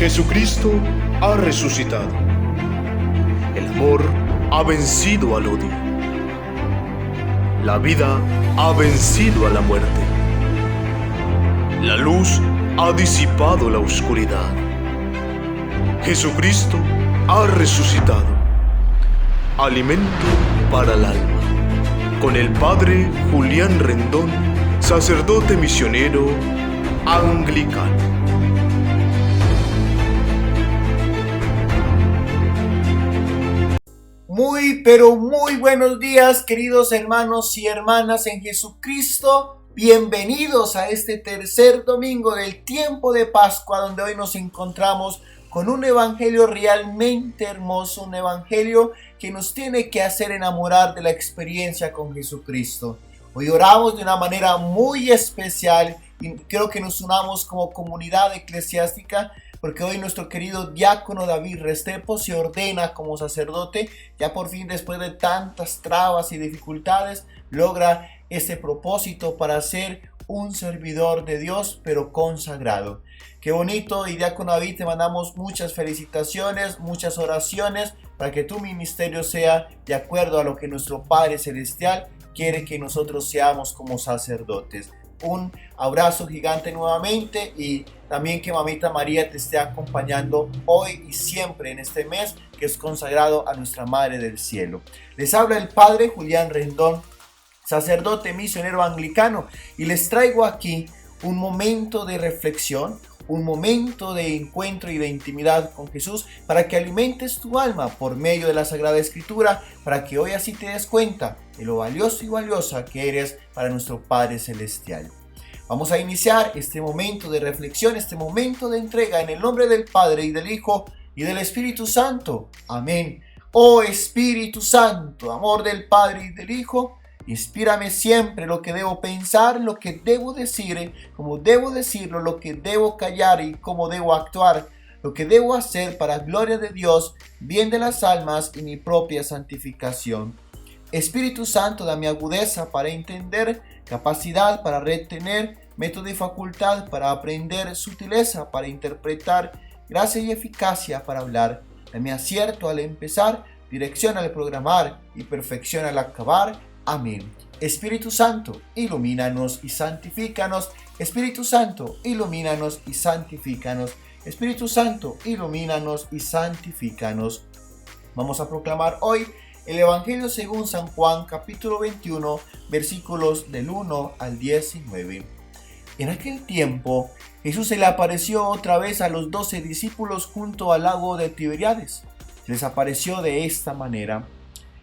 Jesucristo ha resucitado. El amor ha vencido al odio. La vida ha vencido a la muerte. La luz ha disipado la oscuridad. Jesucristo ha resucitado. Alimento para el alma. Con el Padre Julián Rendón, sacerdote misionero anglicano. Pero muy buenos días, queridos hermanos y hermanas en Jesucristo. Bienvenidos a este tercer domingo del tiempo de Pascua, donde hoy nos encontramos con un evangelio realmente hermoso, un evangelio que nos tiene que hacer enamorar de la experiencia con Jesucristo. Hoy oramos de una manera muy especial y creo que nos unamos como comunidad eclesiástica, porque hoy nuestro querido diácono David Restrepo se ordena como sacerdote. Ya por fin, después de tantas trabas y dificultades, logra ese propósito para ser un servidor de Dios, pero consagrado. Qué bonito, y diácono David, te mandamos muchas felicitaciones, muchas oraciones para que tu ministerio sea de acuerdo a lo que nuestro Padre Celestial quiere que nosotros seamos como sacerdotes. Un abrazo gigante nuevamente, y también que Mamita María te esté acompañando hoy y siempre en este mes que es consagrado a nuestra Madre del Cielo. Les habla el Padre Julián Rendón, sacerdote misionero anglicano, y les traigo aquí un momento de reflexión, un momento de encuentro y de intimidad con Jesús, para que alimentes tu alma por medio de la Sagrada Escritura, para que hoy así te des cuenta de lo valioso y valiosa que eres para nuestro Padre Celestial. Vamos a iniciar este momento de reflexión, este momento de entrega en el nombre del Padre y del Hijo y del Espíritu Santo. Amén. Oh Espíritu Santo, amor del Padre y del Hijo, inspírame siempre lo que debo pensar, lo que debo decir, cómo debo decirlo, lo que debo callar y cómo debo actuar, lo que debo hacer para gloria de Dios, bien de las almas y mi propia santificación. Espíritu Santo, dame agudeza para entender, capacidad para retener, método y facultad para aprender, sutileza para interpretar, gracia y eficacia para hablar. Dame acierto al empezar, dirección al programar y perfección al acabar. Amén. Espíritu Santo, ilumínanos y santifícanos. Espíritu Santo, ilumínanos y santifícanos. Espíritu Santo, ilumínanos y santifícanos. Vamos a proclamar hoy el Evangelio según San Juan, capítulo 21, versículos del 1 al 19. En aquel tiempo, Jesús se le apareció otra vez a los 12 discípulos junto al lago de Tiberíades. Se les apareció de esta manera.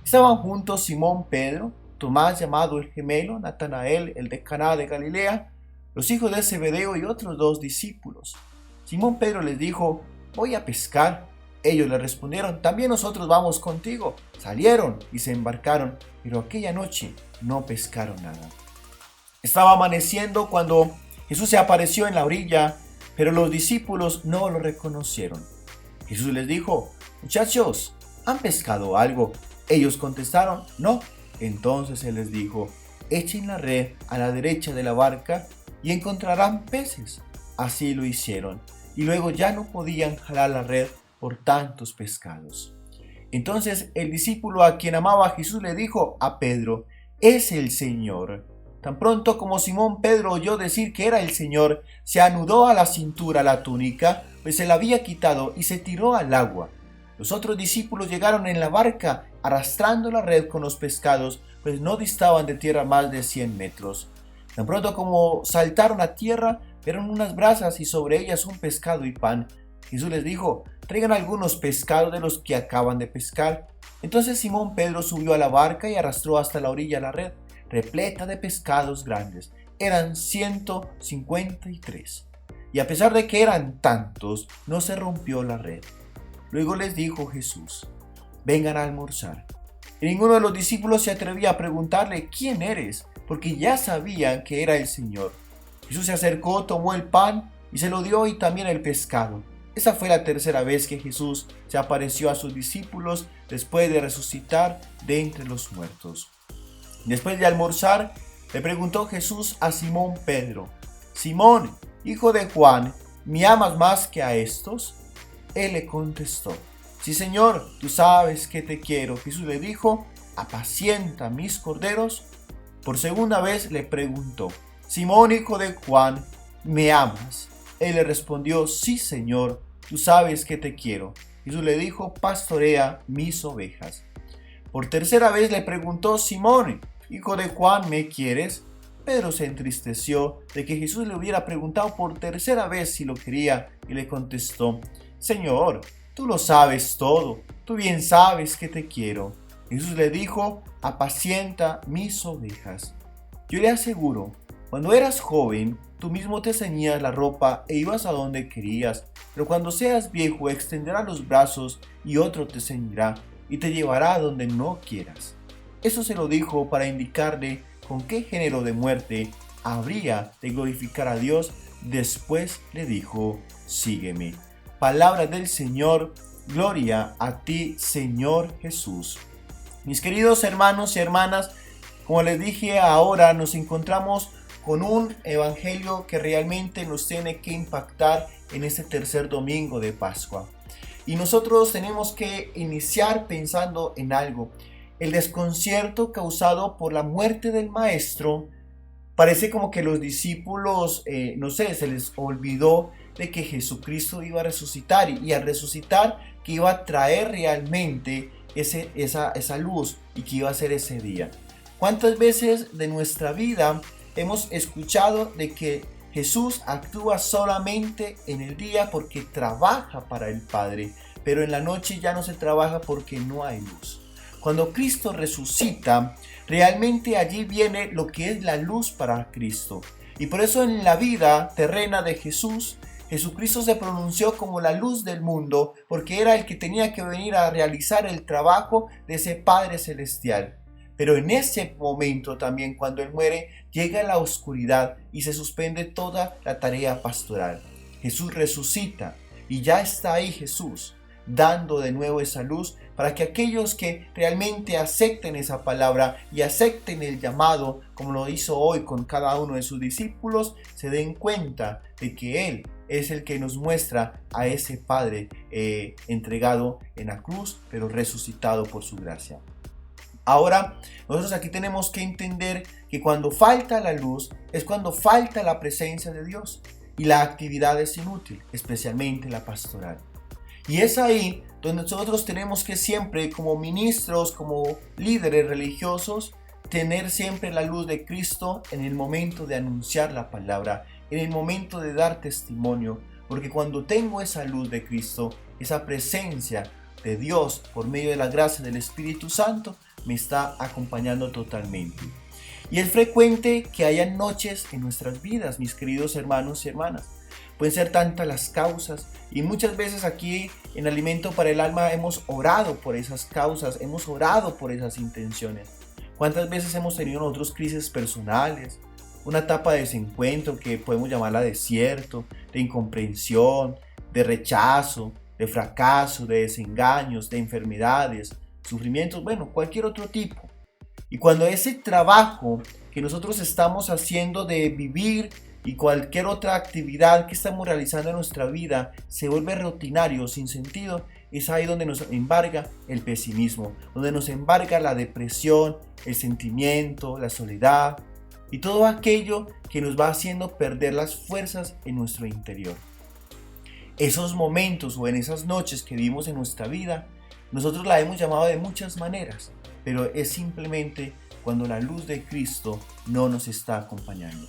Estaban juntos Simón Pedro, Tomás llamado el gemelo, Natanael el de Caná de Galilea, los hijos de Zebedeo y otros 2 discípulos. Simón Pedro les dijo: voy a pescar. Ellos le respondieron: también nosotros vamos contigo. Salieron y se embarcaron, pero aquella noche no pescaron nada. Estaba amaneciendo cuando Jesús se apareció en la orilla, pero los discípulos no lo reconocieron. Jesús les dijo: muchachos, ¿han pescado algo? Ellos contestaron: no. Entonces él les dijo: echen la red a la derecha de la barca y encontrarán peces. Así lo hicieron, y luego ya no podían jalar la red por tantos pescados. Entonces el discípulo a quien amaba a Jesús le dijo a Pedro: es el Señor. Tan pronto como Simón Pedro oyó decir que era el Señor, se anudó a la cintura la túnica, pues se la había quitado, y se tiró al agua. Los otros discípulos llegaron en la barca arrastrando la red con los pescados, pues no distaban de tierra más de 100 metros. Tan pronto como saltaron a tierra, vieron unas brasas y sobre ellas un pescado y pan. Jesús les dijo: traigan algunos pescados de los que acaban de pescar. Entonces Simón Pedro subió a la barca y arrastró hasta la orilla la red, repleta de pescados grandes. Eran 153. Y a pesar de que eran tantos, no se rompió la red. Luego les dijo Jesús: vengan a almorzar. Y ninguno de los discípulos se atrevía a preguntarle: ¿quién eres?, porque ya sabían que era el Señor. Jesús se acercó, tomó el pan y se lo dio, y también el pescado. Esa fue la tercera vez que Jesús se apareció a sus discípulos después de resucitar de entre los muertos. Después de almorzar, le preguntó Jesús a Simón Pedro: Simón, hijo de Juan, ¿me amas más que a estos? Él le contestó: sí, Señor, tú sabes que te quiero. Jesús le dijo: apacienta mis corderos. Por segunda vez le preguntó: Simón, hijo de Juan, ¿me amas? Él le respondió: sí, Señor, tú sabes que te quiero. Jesús le dijo: pastorea mis ovejas. Por tercera vez le preguntó: Simón, hijo de Juan, ¿me quieres? Pedro se entristeció de que Jesús le hubiera preguntado por tercera vez si lo quería y le contestó: Señor, tú lo sabes todo, tú bien sabes que te quiero. Jesús le dijo: apacienta mis ovejas. Yo le aseguro, cuando eras joven, tú mismo te ceñías la ropa e ibas a donde querías, pero cuando seas viejo extenderás los brazos y otro te ceñirá y te llevará a donde no quieras. Eso se lo dijo para indicarle con qué género de muerte habría de glorificar a Dios. Después le dijo: sígueme. Palabra del Señor, gloria a ti, Señor Jesús. Mis queridos hermanos y hermanas, como les dije, ahora nos encontramos con un evangelio que realmente nos tiene que impactar en este tercer domingo de Pascua. Y nosotros tenemos que iniciar pensando en algo. El desconcierto causado por la muerte del Maestro. Parece como que los discípulos, se les olvidó de que Jesucristo iba a resucitar y al resucitar que iba a traer realmente esa luz y que iba a ser ese día. ¿Cuántas veces de nuestra vida hemos escuchado de que Jesús actúa solamente en el día porque trabaja para el Padre, pero en la noche ya no se trabaja porque no hay luz? Cuando Cristo resucita, realmente allí viene lo que es la luz para Cristo. Y por eso en la vida terrena de Jesús, Jesucristo se pronunció como la luz del mundo, porque era el que tenía que venir a realizar el trabajo de ese Padre Celestial. Pero en ese momento también, cuando Él muere, llega la oscuridad y se suspende toda la tarea pastoral. Jesús resucita y ya está ahí Jesús, dando de nuevo esa luz para que aquellos que realmente acepten esa palabra y acepten el llamado, como lo hizo hoy con cada uno de sus discípulos, se den cuenta de que Él es el que nos muestra a ese Padre entregado en la cruz, pero resucitado por su gracia. Ahora, nosotros aquí tenemos que entender que cuando falta la luz es cuando falta la presencia de Dios y la actividad es inútil, especialmente la pastoral. Y es ahí donde nosotros tenemos que siempre, como ministros, como líderes religiosos, tener siempre la luz de Cristo en el momento de anunciar la palabra, en el momento de dar testimonio, porque cuando tengo esa luz de Cristo, esa presencia de Dios por medio de la gracia del Espíritu Santo, me está acompañando totalmente. Y es frecuente que haya noches en nuestras vidas, mis queridos hermanos y hermanas. Pueden ser tantas las causas y muchas veces aquí en Alimento para el Alma hemos orado por esas causas, hemos orado por esas intenciones. ¿Cuántas veces hemos tenido nosotros crisis personales? Una etapa de desencuentro que podemos llamarla desierto, de incomprensión, de rechazo, de fracaso, de desengaños, de enfermedades, sufrimientos, cualquier otro tipo. Y cuando ese trabajo que nosotros estamos haciendo de vivir y cualquier otra actividad que estamos realizando en nuestra vida se vuelve rutinario, sin sentido, es ahí donde nos embarga el pesimismo, donde nos embarga la depresión, el sentimiento, la soledad y todo aquello que nos va haciendo perder las fuerzas en nuestro interior. Esos momentos o en esas noches que vivimos en nuestra vida, nosotros la hemos llamado de muchas maneras, pero es simplemente cuando la luz de Cristo no nos está acompañando.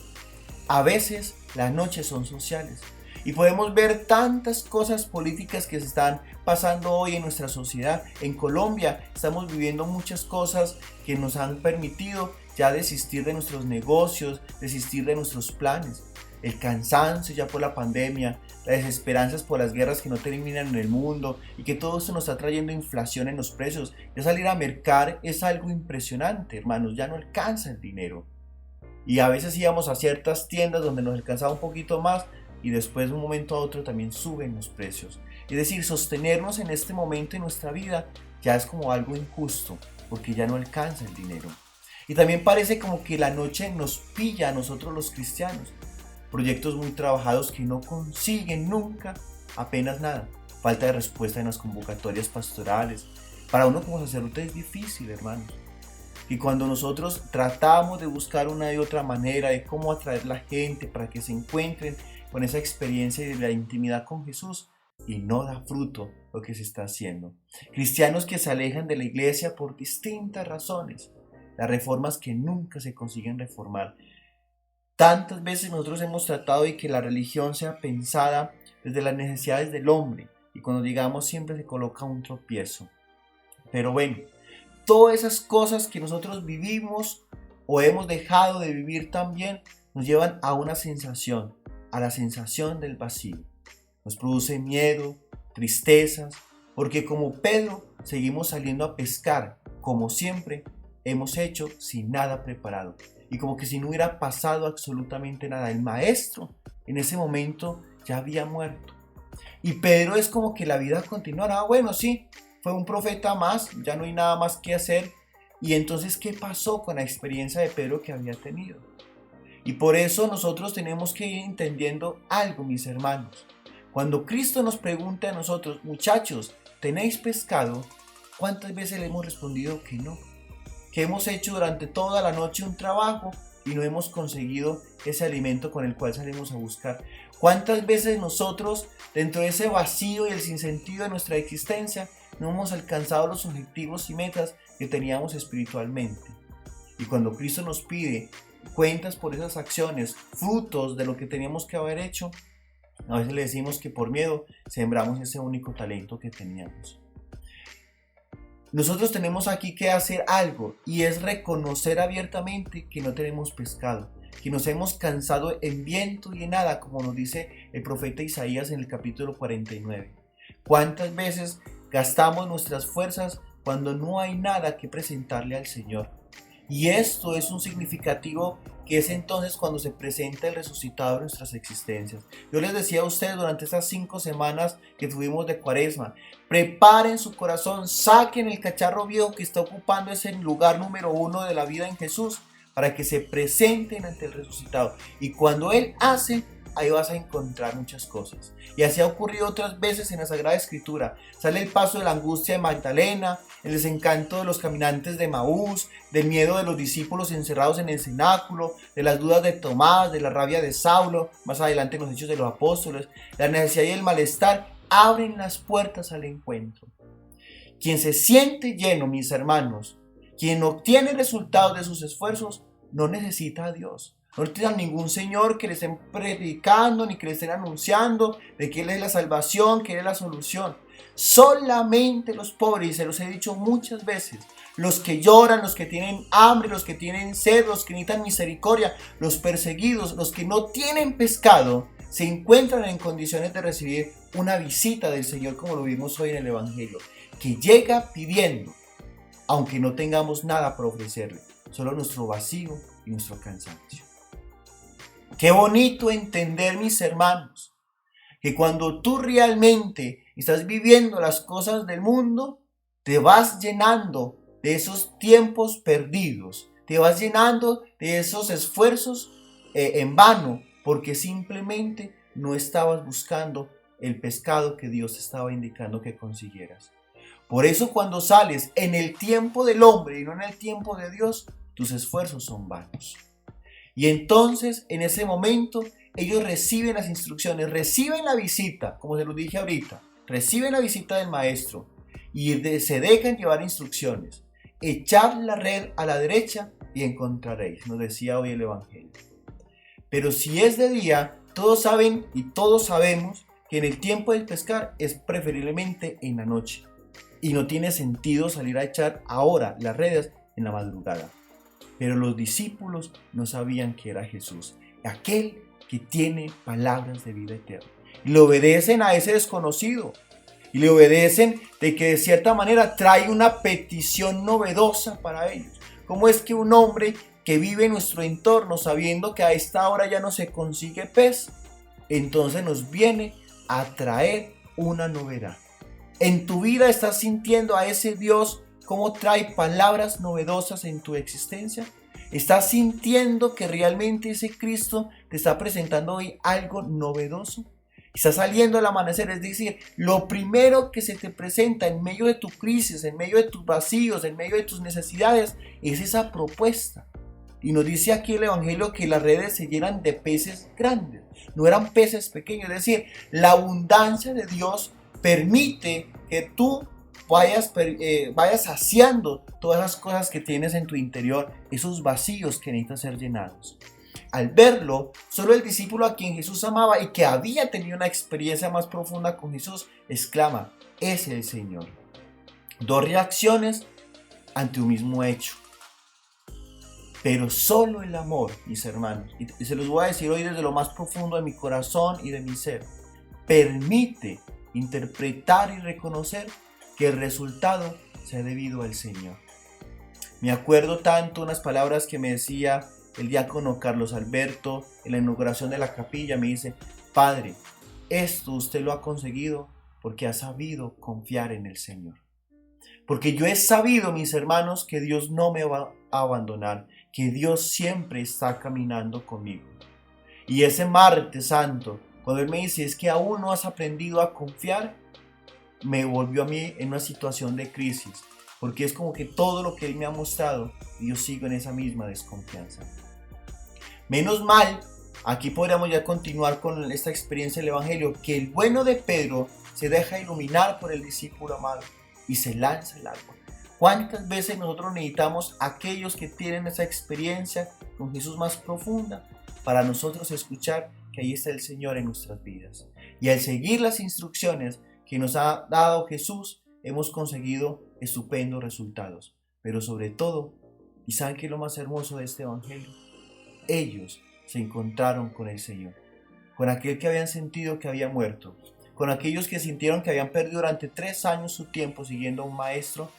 A veces las noches son sociales y podemos ver tantas cosas políticas que se están pasando hoy en nuestra sociedad. En Colombia estamos viviendo muchas cosas que nos han permitido ya desistir de nuestros negocios, desistir de nuestros planes. El cansancio ya por la pandemia, las desesperanzas por las guerras que no terminan en el mundo y que todo esto nos está trayendo inflación en los precios. Ya salir a mercar es algo impresionante, hermanos, ya no alcanza el dinero. Y a veces íbamos a ciertas tiendas donde nos alcanzaba un poquito más y después de un momento a otro también suben los precios. Es decir, sostenernos en este momento en nuestra vida ya es como algo injusto porque ya no alcanza el dinero. Y también parece como que la noche nos pilla a nosotros los cristianos. Proyectos muy trabajados que no consiguen nunca apenas nada. falta de respuesta en las convocatorias pastorales. Para uno como sacerdote es difícil, hermanos. Y cuando nosotros tratamos de buscar una y otra manera de cómo atraer a la gente para que se encuentren con esa experiencia de la intimidad con Jesús, y no da fruto lo que se está haciendo. Cristianos que se alejan de la iglesia por distintas razones. Las reformas que nunca se consiguen reformar. Tantas veces nosotros hemos tratado de que la religión sea pensada desde las necesidades del hombre, y cuando llegamos siempre se coloca un tropiezo. Pero bueno, todas esas cosas que nosotros vivimos o hemos dejado de vivir también nos llevan a una sensación, a la sensación del vacío. Nos produce miedo, tristezas, porque como Pedro seguimos saliendo a pescar, como siempre hemos hecho sin nada preparado. Y como que si no hubiera pasado absolutamente nada. El maestro en ese momento ya había muerto. Y Pedro es como que la vida continuará. Bueno, sí, fue un profeta más, ya no hay nada más que hacer. Y entonces, ¿qué pasó con la experiencia de Pedro que había tenido? Y por eso nosotros tenemos que ir entendiendo algo, mis hermanos. Cuando Cristo nos pregunta a nosotros, muchachos, ¿tenéis pescado? ¿Cuántas veces le hemos respondido que no? Que hemos hecho durante toda la noche un trabajo y no hemos conseguido ese alimento con el cual salimos a buscar. ¿Cuántas veces nosotros, dentro de ese vacío y el sinsentido de nuestra existencia, no hemos alcanzado los objetivos y metas que teníamos espiritualmente? Y cuando Cristo nos pide cuentas por esas acciones, frutos de lo que teníamos que haber hecho, a veces le decimos que por miedo sembramos ese único talento que teníamos. Nosotros tenemos aquí que hacer algo, y es reconocer abiertamente que no tenemos pescado, que nos hemos cansado en viento y en nada, como nos dice el profeta Isaías en el capítulo 49. ¿Cuántas veces gastamos nuestras fuerzas cuando no hay nada que presentarle al Señor? Y esto es un significativo que es entonces cuando se presenta el resucitado en nuestras existencias. Yo les decía a ustedes durante estas 5 semanas que tuvimos de Cuaresma, preparen su corazón, saquen el cacharro viejo que está ocupando ese lugar número 1 de la vida en Jesús para que se presenten ante el resucitado. Y cuando Él hace, ahí vas a encontrar muchas cosas. Y así ha ocurrido otras veces en la Sagrada Escritura. Sale el paso de la angustia de Magdalena, el desencanto de los caminantes de Maús, del miedo de los discípulos encerrados en el cenáculo, de las dudas de Tomás, de la rabia de Saulo, más adelante en los Hechos de los Apóstoles. La necesidad y el malestar abren las puertas al encuentro. Quien se siente lleno, mis hermanos, quien obtiene resultados de sus esfuerzos, no necesita a Dios. No necesitan ningún Señor que le estén predicando ni que le estén anunciando de que Él es la salvación, que Él es la solución. Solamente los pobres, y se los he dicho muchas veces, los que lloran, los que tienen hambre, los que tienen sed, los que necesitan misericordia, los perseguidos, los que no tienen pescado, se encuentran en condiciones de recibir una visita del Señor, como lo vimos hoy en el Evangelio, que llega pidiendo, aunque no tengamos nada para ofrecerle, solo nuestro vacío y nuestro cansancio. Qué bonito entender, mis hermanos, que cuando tú realmente estás viviendo las cosas del mundo, te vas llenando de esos tiempos perdidos, te vas llenando de esos esfuerzos en vano, porque simplemente no estabas buscando el pescado que Dios estaba indicando que consiguieras. Por eso cuando sales en el tiempo del hombre y no en el tiempo de Dios, tus esfuerzos son vanos. Y entonces, en ese momento, ellos reciben las instrucciones, reciben la visita, como se los dije ahorita, reciben la visita del maestro y se dejan llevar instrucciones. Echad la red a la derecha y encontraréis, nos decía hoy el Evangelio. Pero si es de día, todos saben y todos sabemos que en el tiempo del pescar es preferiblemente en la noche. Y no tiene sentido salir a echar ahora las redes en la madrugada. Pero los discípulos no sabían que era Jesús, aquel que tiene palabras de vida eterna. Y le obedecen a ese desconocido. Y le obedecen de que de cierta manera trae una petición novedosa para ellos. ¿Cómo es que un hombre que vive en nuestro entorno, sabiendo que a esta hora ya no se consigue pez, entonces nos viene a traer una novedad? En tu vida estás sintiendo a ese Dios cómo trae palabras novedosas en tu existencia. ¿Estás sintiendo que realmente ese Cristo te está presentando hoy algo novedoso? Está saliendo el amanecer, es decir, lo primero que se te presenta en medio de tu crisis, en medio de tus vacíos, en medio de tus necesidades, es esa propuesta. Y nos dice aquí el Evangelio que las redes se llenan de peces grandes, no eran peces pequeños. Es decir, la abundancia de Dios permite que tú vayas saciando todas las cosas que tienes en tu interior, esos vacíos que necesitan ser llenados. Al verlo, solo el discípulo a quien Jesús amaba y que había tenido una experiencia más profunda con Jesús, exclama: es el Señor. Dos reacciones ante un mismo hecho. Pero solo el amor, mis hermanos, y se los voy a decir hoy desde lo más profundo de mi corazón y de mi ser, permite interpretar y reconocer que el resultado se ha debido al Señor. Me acuerdo tanto unas palabras que me decía el diácono Carlos Alberto en la inauguración de la capilla. Me dice: Padre, esto usted lo ha conseguido porque ha sabido confiar en el Señor. Porque yo he sabido, mis hermanos, que Dios no me va a abandonar, que Dios siempre está caminando conmigo. Y ese martes santo, cuando Él me dice: es que aún no has aprendido a confiar, me volvió a mí en una situación de crisis, porque es como que todo lo que Él me ha mostrado, yo sigo en esa misma desconfianza. Menos mal, aquí podríamos ya continuar con esta experiencia del Evangelio, que el bueno de Pedro se deja iluminar por el discípulo amado y se lanza al agua. ¿Cuántas veces nosotros necesitamos a aquellos que tienen esa experiencia con Jesús más profunda para nosotros escuchar que ahí está el Señor en nuestras vidas? Y al seguir las instrucciones que nos ha dado Jesús, hemos conseguido estupendos resultados. Pero sobre todo, ¿y saben qué es lo más hermoso de este Evangelio? Ellos se encontraron con el Señor, con aquel que habían sentido que había muerto, con aquellos que sintieron que habían perdido durante 3 años su tiempo siguiendo a un maestro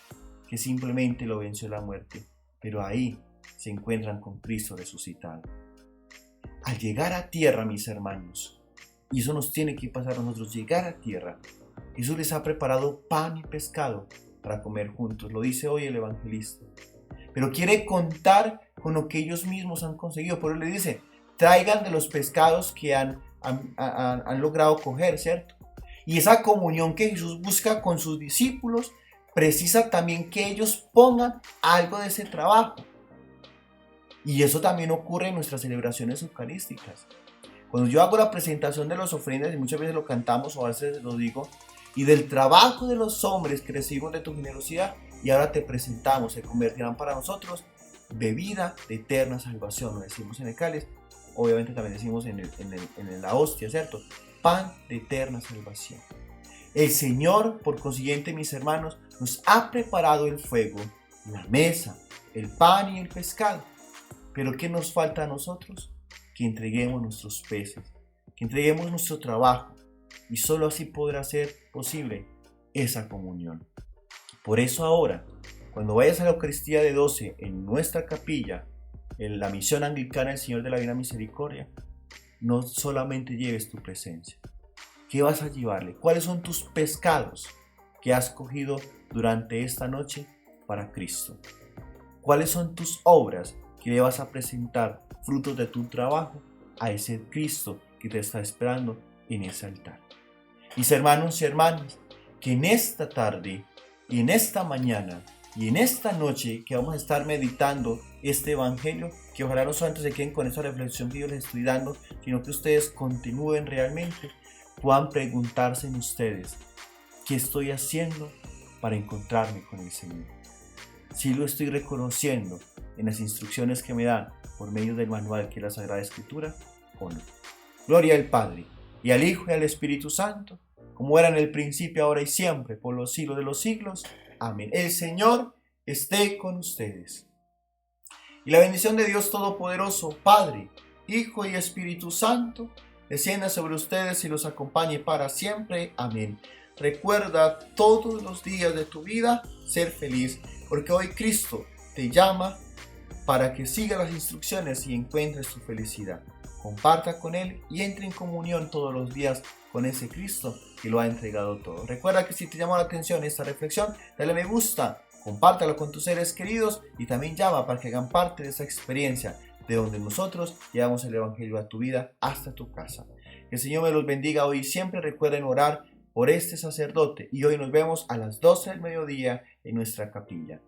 que simplemente lo venció la muerte. Pero ahí se encuentran con Cristo resucitado. Al llegar a tierra, mis hermanos, y eso nos tiene que pasar a nosotros, llegar a tierra, Jesús les ha preparado pan y pescado para comer juntos, lo dice hoy el evangelista. Pero quiere contar con lo que ellos mismos han conseguido. Por eso le dice: traigan de los pescados que han logrado coger, ¿cierto? Y esa comunión que Jesús busca con sus discípulos precisa también que ellos pongan algo de ese trabajo. Y eso también ocurre en nuestras celebraciones eucarísticas. Cuando yo hago la presentación de las ofrendas, y muchas veces lo cantamos o a veces lo digo, y del trabajo de los hombres que recibimos de tu generosidad, y ahora te presentamos, se convertirán para nosotros bebida de eterna salvación. Lo decimos en el cáliz, obviamente también decimos en la hostia, ¿cierto? Pan de eterna salvación. El Señor, por consiguiente, mis hermanos, nos ha preparado el fuego, la mesa, el pan y el pescado. Pero ¿qué nos falta a nosotros? Que entreguemos nuestros peces, que entreguemos nuestro trabajo, y solo así podrá ser posible esa comunión. Por eso ahora, cuando vayas a la Eucaristía de 12 en nuestra capilla, en la misión anglicana del Señor de la Divina Misericordia, no solamente lleves tu presencia. ¿Qué vas a llevarle? ¿Cuáles son tus pescados que has cogido durante esta noche para Cristo? ¿Cuáles son tus obras que le vas a presentar, frutos de tu trabajo, a ese Cristo que te está esperando en ese altar? Mis hermanos y hermanas, que en esta tarde y en esta mañana y en esta noche que vamos a estar meditando este Evangelio, que ojalá no solamente se queden con esa reflexión que yo les estoy dando, sino que ustedes continúen realmente, puedan preguntarse en ustedes: ¿qué estoy haciendo para encontrarme con el Señor? Si lo estoy reconociendo en las instrucciones que me dan por medio del manual que es la Sagrada Escritura, ¿o no? Gloria al Padre, y al Hijo, y al Espíritu Santo, como era en el principio, ahora y siempre, por los siglos de los siglos. Amén. El Señor esté con ustedes. Y la bendición de Dios Todopoderoso, Padre, Hijo y Espíritu Santo, descienda sobre ustedes y los acompañe para siempre. Amén. Recuerda todos los días de tu vida ser feliz, porque hoy Cristo te llama para que sigas las instrucciones y encuentres tu felicidad. Comparta con Él y entre en comunión todos los días con ese Cristo que lo ha entregado todo. Recuerda que si te llamó la atención esta reflexión, dale me gusta, compártelo con tus seres queridos y también llama para que hagan parte de esa experiencia de donde nosotros llevamos el Evangelio a tu vida hasta tu casa. Que el Señor me los bendiga hoy y siempre. Recuerden orar por este sacerdote y hoy nos vemos a las 12 del mediodía en nuestra capilla.